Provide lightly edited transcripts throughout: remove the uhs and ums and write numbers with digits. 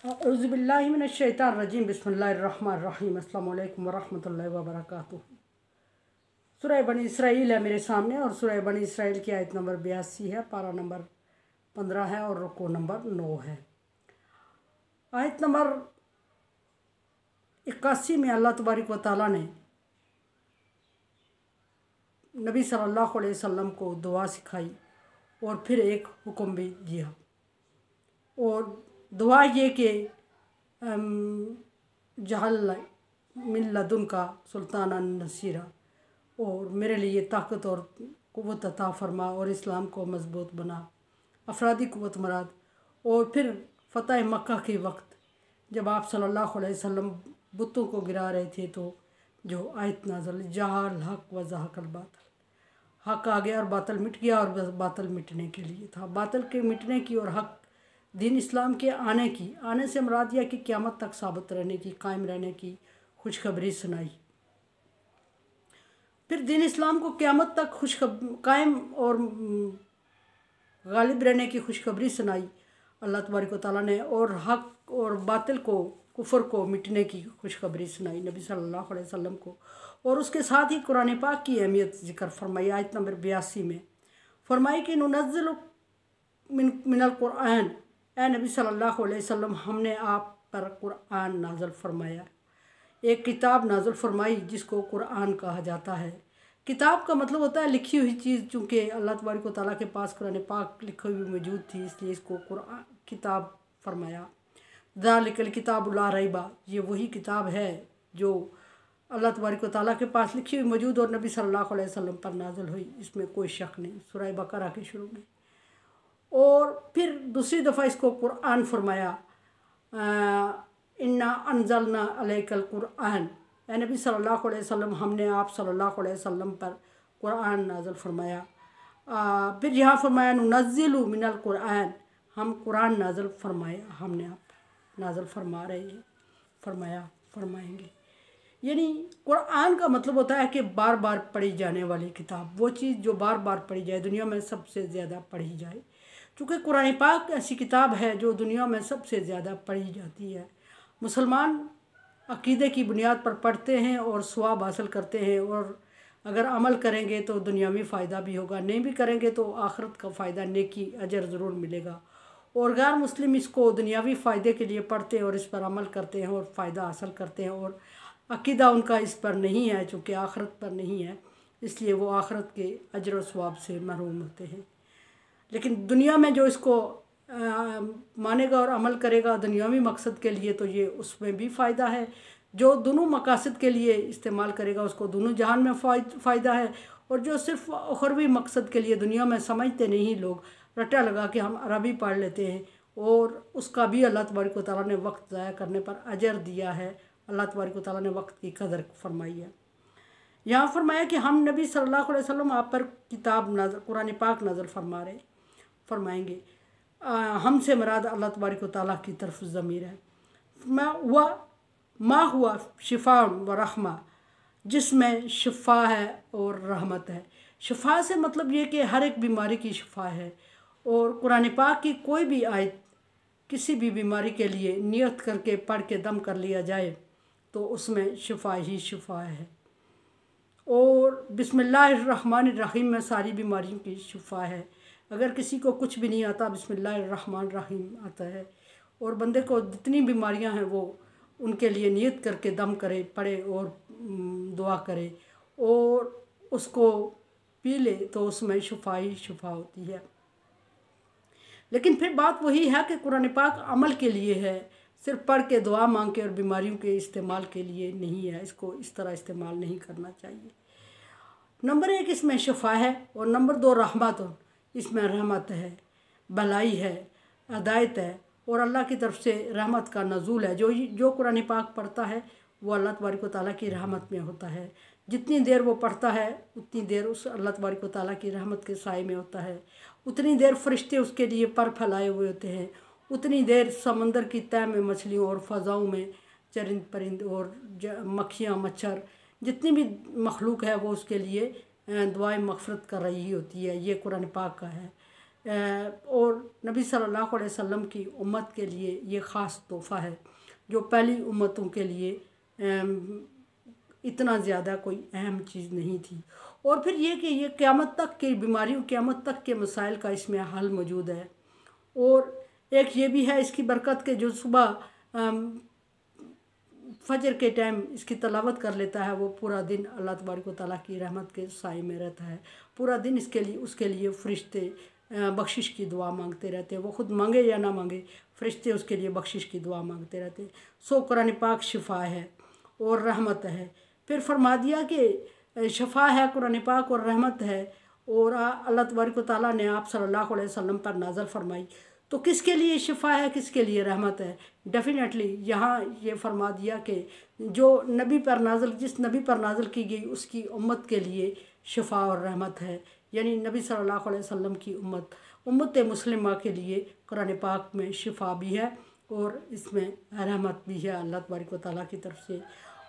औज़ुबिल्लाहि मिनश्शैतानिर्रजीम बिस्मिल्लाहिर्रहमानिर्रहीम अस्सलामु अलैकुम वरहमतुल्लाहि वबरकातुहू। सूरह बनी इसराइल है मेरे सामने और सूरह बनी इसराइल की आयत नंबर 82 है, पारा नंबर 15 है और रुकू नंबर 9 है। आयत नंबर 81 में अल्लाह तबारक व तआला ने नबी सल्लल्लाहु अलैहि वसल्लम को दुआ सिखाई और फिर एक हुक्म भी दिया। और दुआ ये कि जहल मिन लदुन का सुल्ताना नसीरा, और मेरे लिए ताकत और क़ुव्वत अता फरमा और इस्लाम को मजबूत बना, अफरादी क़ुव्वत मराद। और फिर फ़तह मक्का के वक्त जब आप सल्लल्लाहु अलैहि वसल्लम बुतों को गिरा रहे थे तो जो आयत नाज़िल जहल हक़ व ज़हक़ल बातिल, हक़ आ गया और बातिल मिट गया, और बातिल मिटने के लिए था, बातिल के मिटने की और हक़ दीन इस्लाम के आने से मुराद यह कि क़यामत तक साबित रहने की, कायम रहने की खुशखबरी सुनाई। फिर दीन इस्लाम को क़यामत तक कायम और गालिब रहने की खुशखबरी सुनाई अल्लाह तबारक व तआला ने, और हक़ और बातिल को, कुफ्र को मिटने की खुशखबरी सुनाई नबी सल्लल्लाहु अलैहि वसल्लम को। और उसके साथ ही कुरान पाक की अहमियत ज़िक्र फरमाई। आयत नंबर 82 में फरमाई कि नुनज़्ज़िलु मिनल कुरान, ए नबी सल्लल्लाहु अलैहि वसल्लम हमने आप पर कुरान नाज़िल फरमाया, एक किताब नाज़िल फरमाई जिसको कुरान कहा जाता है। किताब का मतलब होता है लिखी हुई चीज़, चूँकि अल्लाह तबारक व तआला के पास कुरान पाक लिखी हुई मौजूद थी, इसलिए इसको कुरान किताब फरमाया। ज़ालिकल किताबु ला रैबा, ये वही किताब है जो अल्लाह तबारक व तआला के पास लिखी हुई मौजूद और नबी सल्लल्लाहु अलैहि वसल्लम पर नाज़िल हुई, इसमें कोई शक नहीं। सूरह बकरा के शुरू में। और फिर दूसरी दफ़ा इसको कुरान फरमाया, इन्ना अनज़लना अलैकल कुरान, ए नबी सल्लल्लाहु अलैहि वसल्लम हमने आप सल्लल्लाहु अलैहि वसल्लम पर कुरान नाज़िल फरमाया। फिर यहाँ फरमाया नुनज़्ज़िलु मिनल कुरान, हम कुरान नाज़िल फरमाया, हमने आप नाज़िल फरमा रहे हैं, फरमाया, फरमाएंगे। यानी कुरान का मतलब होता है कि बार बार पढ़ी जाने वाली किताब, वो चीज़ जो बार बार पढ़ी जाए, दुनिया में सबसे ज़्यादा पढ़ी जाए। चूँकि कुरान पाक ऐसी किताब है जो दुनिया में सबसे ज़्यादा पढ़ी जाती है। मुसलमान अक़ीदे की बुनियाद पर पढ़ते हैं और सवाब हासिल करते हैं, और अगर अमल करेंगे तो दुनियावी फ़ायदा भी होगा, नहीं भी करेंगे तो आखिरत का फ़ायदा, नेकी, अजर ज़रूर मिलेगा। और गैर मुस्लिम इसको दुनियावी फ़ायदे के लिए पढ़ते हैं और इस पर अमल करते हैं और फ़ायदा हासिल करते हैं, और अक़ीदा उनका इस पर नहीं है, चूँकि आखिरत पर नहीं है, इसलिए वो आखिरत के अजर और सवाब से महरूम होते हैं। लेकिन दुनिया में जो इसको मानेगा और अमल करेगा दुनियावी मकसद के लिए, तो ये उसमें भी फ़ायदा है। जो दोनों मकासद के लिए इस्तेमाल करेगा उसको दोनों जहान में फ़ायदा है। और जो सिर्फ उखरवी मकसद के लिए, दुनिया में समझते नहीं लोग, रट्टा लगा के हम अरबी पढ़ लेते हैं, और उसका भी अल्लाह तबारक व तआला ने वक्त ज़ाया करने पर अजर दिया है। अल्लाह तबारक व तआला ने वक्त की कदर फरमाई है। यहाँ फरमाया कि हम नबी सल्लल्लाहु अलैहि वसल्लम आप पर किताब नाज़िल, कुरान पाक नाज़िल फरमाएंगे। हमसे मुराद अल्लाह तबारक व तआला की तरफ ज़मीर है। मा हुआ शिफा व रहमा, जिसमें शिफा है और रहमत है। शिफा से मतलब ये कि हर एक बीमारी की शिफा है, और कुरान पाक की कोई भी आयत किसी भी बीमारी के लिए नियत करके पढ़ के दम कर लिया जाए तो उसमें शिफा ही शिफा है। और बिस्मिल्लाहिर्रहमानिर्रहीम में सारी बीमारियों की शिफा है। अगर किसी को कुछ भी नहीं आता, बिस्मिल्लाहिर्रहमानिर्रहीम आता है, और बंदे को जितनी बीमारियां हैं वो उनके लिए नियत करके दम करे, पढ़े और दुआ करे और उसको पी ले, तो उसमें शिफा ही शिफा होती है। लेकिन फिर बात वही है कि कुरान पाक अमल के लिए है, सिर्फ पढ़ के दुआ मांग के और बीमारियों के इस्तेमाल के लिए नहीं है। इसको इस तरह इस्तेमाल नहीं करना चाहिए। नंबर 1 इसमें शिफा है, और नंबर 2 रहमत, इसमें रहमत है, भलाई है, हिदायत है, और अल्लाह की तरफ से रहमत का नज़ूल है। जो कुरान पाक पढ़ता है वो अल्लाह तबारक व तआला की रहमत में होता है। जितनी देर वो पढ़ता है उतनी देर उस अल्लाह तबारक व तआला की रहमत के साए में होता है, उतनी देर फरिश्ते उसके लिए पर फैलाए हुए होते हैं, उतनी देर समंदर की तह में मछलियों और फ़ज़ाओं में चरिंद परिंद और मक्खियाँ, मच्छर, जितनी भी मखलूक है वो उसके लिए दुआए मग़फ़िरत कर रही होती है। ये कुरान पाक का है। और नबी सल्लल्लाहु अलैहि वसल्लम की उम्मत के लिए ये ख़ास तोहफ़ा है जो पहली उम्मतों के लिए इतना ज़्यादा कोई अहम चीज़ नहीं थी। और फिर ये कि ये क़यामत तक की बीमारियों, क़यामत तक के मसाइल का इसमें हल मौजूद है। और एक ये भी है इसकी बरकत के जो सुबह फजर के टाइम इसकी तलावत कर लेता है वो पूरा दिन अल्लाह तबारक व तआला की रहमत के साए में रहता है। पूरा दिन इसके लिए उसके लिए फ़रिश्ते बख्शिश की दुआ मांगते रहते हैं। वो ख़ुद मांगे या ना मांगे, फ़रिश्ते उसके लिए बख्शिश की दुआ मांगते रहते हैं। सो कुरान पाक शिफा है और रहमत है। फिर फरमा दिया कि शफा है, कुरान पाक और रहमत है। और अल्लाह तबारक व तआला ने आप सल्लल्लाहु अलैहि वसल्लम पर नाज़िल फरमाई। तो किसके लिए शिफा है, किसके लिए रहमत है? डेफिनेटली यहाँ ये फरमा दिया कि जो नबी पर नाज़िल, जिस नबी पर नाज़िल की गई उसकी उम्मत के लिए शिफा और रहमत है। यानी नबी सल्लल्लाहु अलैहि वसल्लम की उम्मत मुस्लिमा के लिए कुरान पाक में शिफा भी है और इसमें रहमत भी है अल्लाह तबारक व तआला की तरफ से,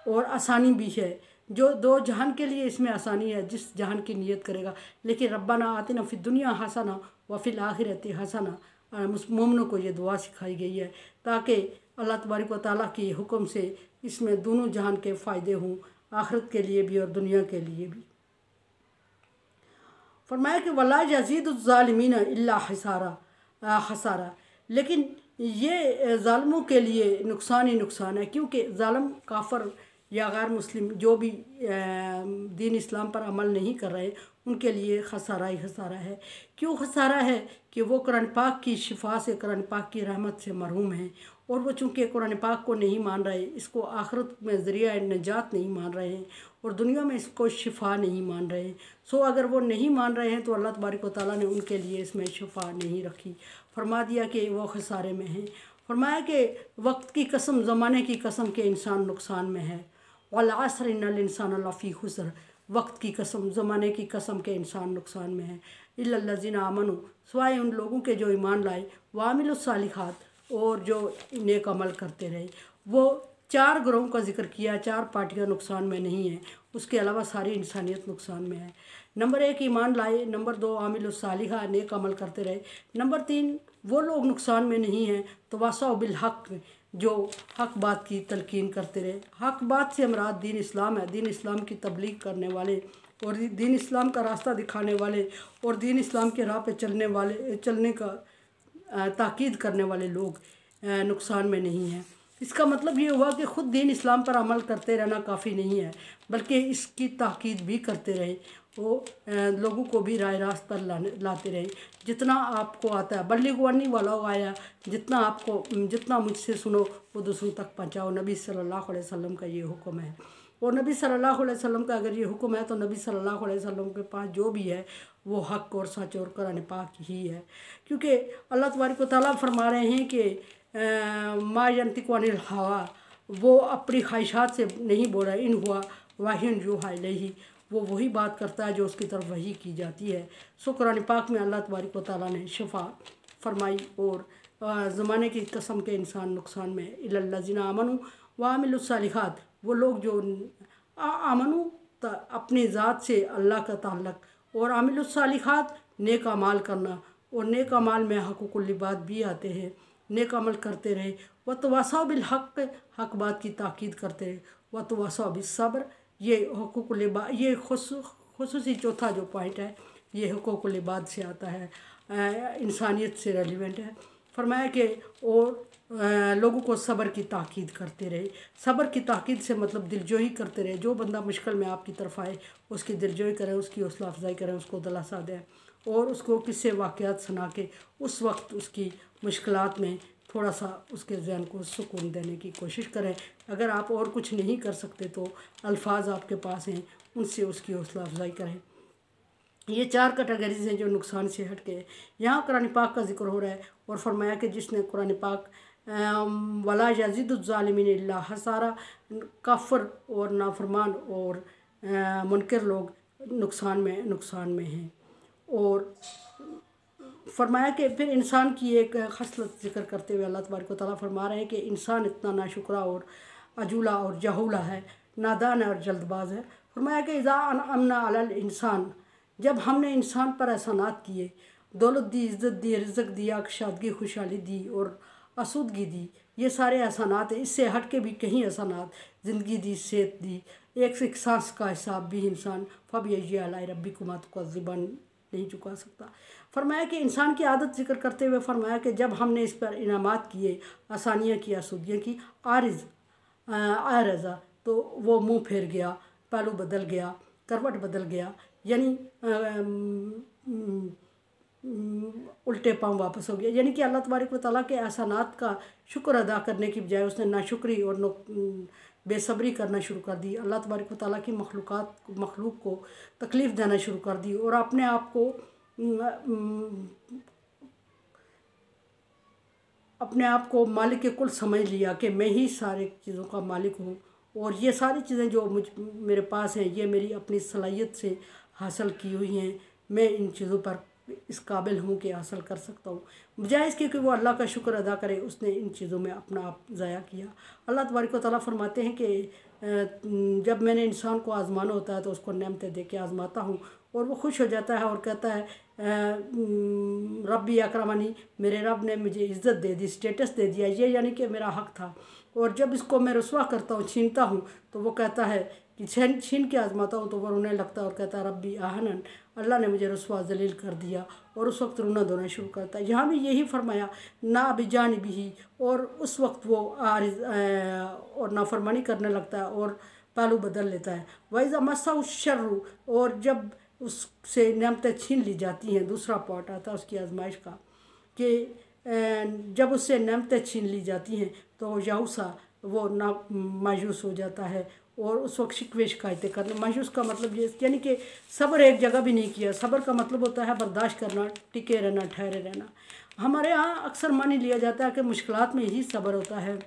और आसानी भी है। जो दो जहान के लिए इसमें आसानी है, जिस जहान की नियत करेगा। लेकिन रब्बाना आतिना फिद दुनिया हसना व फिल आखिरति हसना, मोमिनों को ये दुआ सिखाई गई है ताकि अल्लाह तबारक व तआला के हुक्म से इसमें दोनों जहान के फ़ायदे हों, आखिरत के लिए भी और दुनिया के लिए भी। फरमाया कि वला यज़ीदुज़्ज़ालिमीन इल्ला खसारा, लेकिन ये ज़ालिमों के लिए नुकसान ही नुकसान है। क्योंकि ज़ालिम काफ़र या गैर मुस्लिम जो भी दीन इस्लाम पर अमल नहीं कर रहे उनके लिए खसारा ही खसारा है। क्यों खसारा है? कि वो कुरान पाक की शिफा से, कुरान पाक की रहमत से महरूम हैं। और वो चूँकि कुरान पाक को नहीं मान रहे, इसको आखिरत में ज़रिया नजात नहीं मान रहे हैं और दुनिया में इसको शिफा नहीं मान रहे हैं। सो अगर वो नहीं मान रहे हैं तो अल्लाह तबारक व तआला ने उनके लिए इसमें शिफा नहीं रखी। फरमा दिया कि वो खसारे में हैं। फरमाया कि वक्त की कसम, ज़माने की कसम के इंसान नुकसान में है। वल अस्र इन्नल इंसान लफ़ी खुस्र, वक्त की कसम, ज़माने की कसम के इंसान नुकसान में है। इल्लल्लज़ीना आमनू, सिवाय उन लोगों के जो ईमान लाए, वामिलुस सालिहात, और जो नेक अमल करते रहे। वो 4 ग्रोहों का जिक्र किया, 4 पार्टियाँ नुकसान में नहीं हैं, उसके अलावा सारी इंसानियत नुकसान में है। नंबर 1 ईमान लाए, नंबर 2 आमिलुस सालिहा, नेक अमल करते रहे, नंबर 3 वो लोग नुकसान में नहीं हैं तो वासौ बिल हक़, जो हक बात की तलकीन करते रहे। हक बात से मुराद दीन इस्लाम है। दीन इस्लाम की तबलीग करने वाले और दीन इस्लाम का रास्ता दिखाने वाले और दीन इस्लाम के राह पे चलने का ताकीद करने वाले लोग नुकसान में नहीं हैं। इसका मतलब ये हुआ कि ख़ुद दीन इस्लाम पर अमल करते रहना काफ़ी नहीं है, बल्कि इसकी ताकीद भी करते रहे, वो लोगों को भी राह रास्त पर लाते रहे। जितना आपको आता है, बल्लिगु अन्नी वलौ आया, जितना मुझसे सुनो वो दूसरों तक पहुँचाओ। नबी सल्लल्लाहु अलैहि वसल्लम का ये हुक्म है। और नबी सल्लल्लाहु अलैहि वसल्लम का अगर ये हुक्म है तो नबी सल्लल्लाहु अलैहि वसल्लम के पास जो भी है वो हक़ और सच और कुरान पाक ही है। क्योंकि अल्लाह तबारक व तआला फरमा रहे हैं कि मा यंतिकु अनिल हवा, वो अपनी ख्वाहिशात से नहीं बोल रहा। इन हुआ वाहिन यूहा इलैहि, वो वही बात करता है जो उसकी तरफ वही की जाती है। सो कुरान पाक में अल्लाह तबारक व तआला ने शिफा फरमाई और ज़माने की कसम के इंसान नुकसान में। इल्लल्लज़ीना आमनू व आमिलुस सालिहात, वो लोग जो आमनू अपनी ज़ात से अल्लाह का ताल्लुक़, और आमिलुस सालिहात नेक अमाल करना, और नेक अमाल में हक़ुक़ुल इबाद भी आते हैं। नेक अमल करते रहे। व तवासौ बिल हक़, हक़ बात की ताकीद करते रहे। व तवासौ बिस सब्र, ये हक़ुक़ुल इबाद, ये खुसूसी चौथा जो पॉइंट है ये हक़ुक़ुल इबाद से आता है, इंसानियत से रेलिवेंट है। फरमाया कि और लोगों को सब्र की ताकीद करते रहे। सब्र की ताकीद से मतलब दिलजोई करते रहे। जो बंदा मुश्किल में आपकी तरफ आए उसकी दिलजोई करें, उसकी हौसला अफजाई करें, उसको दिलासा दें और उसको किस्से वाक़यात सुना के उस वक्त उसकी मुश्किलात में थोड़ा सा उसके ज़हन को सुकून देने की कोशिश करें। अगर आप और कुछ नहीं कर सकते तो अल्फाज आपके पास हैं, उनसे उसकी हौसला अफजाई करें। ये 4 कैटेगरीज हैं जो नुकसान से हट के यहाँ कुरान पाक का जिक्र हो रहा है। और फरमाया कि जिसने कुरान पाक वला यज़ीदुज़्ज़ालिमीन इल्ला खसारा, काफ़िर और नाफरमान और मुनकर लोग नुकसान में हैं। और फरमाया कि फिर इंसान की एक खसलत जिक्र करते हुए अल्लाह तबारक व तआला फरमा रहे हैं कि इंसान इतना नाशुक्रा और अजूला और जहूला है, नादान और जल्दबाज है। फरमाया कि इज़ा अनअमना अलल इंसान, जब हमने इंसान पर एहसानात किए, दौलत दी, इज़्ज़त दी, रिज़्क़ दिया, शादगी खुशहाली दी और आसूदगी दी। ये सारे एहसानात हैं। इससे हट के भी कहीं एहसानात, ज़िंदगी दी, सेहत दी, एक एक सांस का हिसाब भी इंसान फ़बिअय्यि आलाइ रब्बिकुमा तुकज़्ज़िबान नहीं चुका सकता। फरमाया कि इंसान की आदत जिक्र करते हुए फरमाया कि जब हमने इस पर इनामात किए, आसानियाँ की, आसूदियाँ की, आरज़ा, तो वो मुँह फेर गया, पहलू बदल गया, करवट बदल गया, यानी उल्टे पाँव वापस हो गया। यानी कि अल्लाह तबारक व तआला के एहसानात का शुक्र अदा करने की बजाय उसने नाशुक्री और बेसब्री करना शुरू कर दी। अल्लाह तबारक व तआला की मखलूक को तकलीफ़ देना शुरू कर दी और अपने आप को मालिक के कुल समझ लिया कि मैं ही सारे चीज़ों का मालिक हूँ और ये सारी चीज़ें जो मेरे पास हैं ये मेरी अपनी सलाहियत से हासिल की हुई हैं। मैं इन चीज़ों पर इस काबिल हूँ कि हासिल कर सकता हूँ। बजाय इसके कि वो अल्लाह का शुक्र अदा करे, उसने इन चीज़ों में अपना आप ज़ाया किया। अल्लाह तबारक व तआला फरमाते हैं कि जब मैंने इंसान को आज़माना होता है तो उसको नेमतें दे के आज़माता हूँ और वो खुश हो जाता है और कहता है रब्बी अकरमनी, मेरे रब ने मुझे इज़्ज़त दे दी, स्टेटस दे दिया, ये यानी कि मेरा हक़ था। और जब इसको मैं रुस्वा करता हूँ, छीनता हूँ, तो वो कहता है कि छीन के आज़माता हूँ तो वो रोने लगता है और कहता है रब्बी आहनन, अल्लाह ने मुझे रुस्वा ज़लील कर दिया, और उस वक्त रोना धोना शुरू करता है। यहाँ भी यही फरमाया ना बिजानिबिही, और उस वक्त वो और नाफरमानी करने लगता है और पहलू बदल लेता है। वइज़ा मस्सहु शर्रु, और जब उससे नेमतें छीन ली जाती हैं, दूसरा पार्ट आता है उसकी आजमाइश का कि जब उससे नेमतें छीन ली जाती हैं तो यऊसा, वो ना मायूस हो जाता है और उस वक्त शिकवे शिकायतें करना। मायूस का मतलब ये यानी कि सब्र एक जगह भी नहीं किया। सब्र का मतलब होता है बर्दाश्त करना, टिके रहना, ठहरे रहना। हमारे यहाँ अक्सर मान लिया जाता है कि मुश्किलात में ही सब्र होता है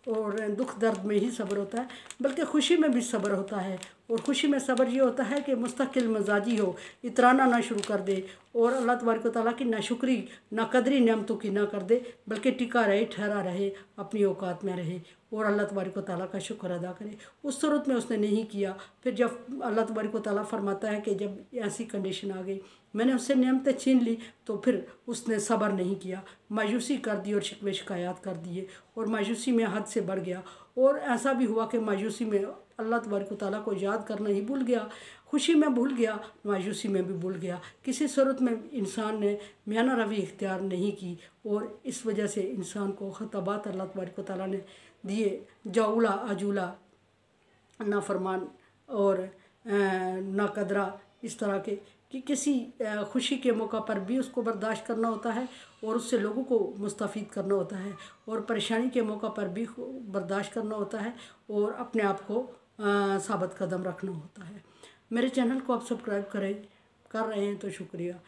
और दुख दर्द में ही सब्र होता है, बल्कि खुशी में भी सब्र होता है। और खुशी में सब्र ये होता है कि मुस्तकिल मजाजी हो, इतराना ना शुरू कर दे और अल्लाह तबारक व तआला की नाशुक्री, नाकदरी नेमतों की ना कर दे, बल्कि टिका रहे, ठहरा रहे, अपनी औकात में रहे और अल्लाह तबारक व तआला का शुक्र अदा करे। उस सूरत में उसने नहीं किया। फिर जब अल्लाह तबारक व तआला फरमाता है कि जब ऐसी कंडीशन आ गई, मैंने उससे नेमतें छीन ली, तो फिर उसने सब्र नहीं किया, मायूसी कर दी और शिकवे शिकायत कर दिए और मायूसी में हद से बढ़ गया। और ऐसा भी हुआ कि मायूसी में अल्लाह तबारक व तआला को याद करना ही भूल गया, खुशी में भूल गया, मायूसी में भी भूल गया। किसी सूरत में इंसान ने मियाना रवि इख्तियार नहीं की और इस वजह से इंसान को खताबात अल्लाह तबारक व तआला ने दिए, जाउला अजूला, नाफरमान और नाकदरा, इस तरह के कि किसी खुशी के मौका पर भी उसको बर्दाश्त करना होता है और उससे लोगों को मुस्तफ़ीद करना होता है, और परेशानी के मौका पर भी बर्दाश्त करना होता है और अपने आप को साबित कदम रखना होता है। मेरे चैनल को आप सब्सक्राइब कर रहे हैं तो शुक्रिया,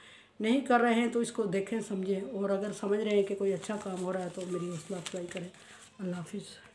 नहीं कर रहे हैं तो इसको देखें, समझें, और अगर समझ रहे हैं कि कोई अच्छा काम हो रहा है तो मेरी हौसला अफजाई करें। अल्लाह हाफिज़।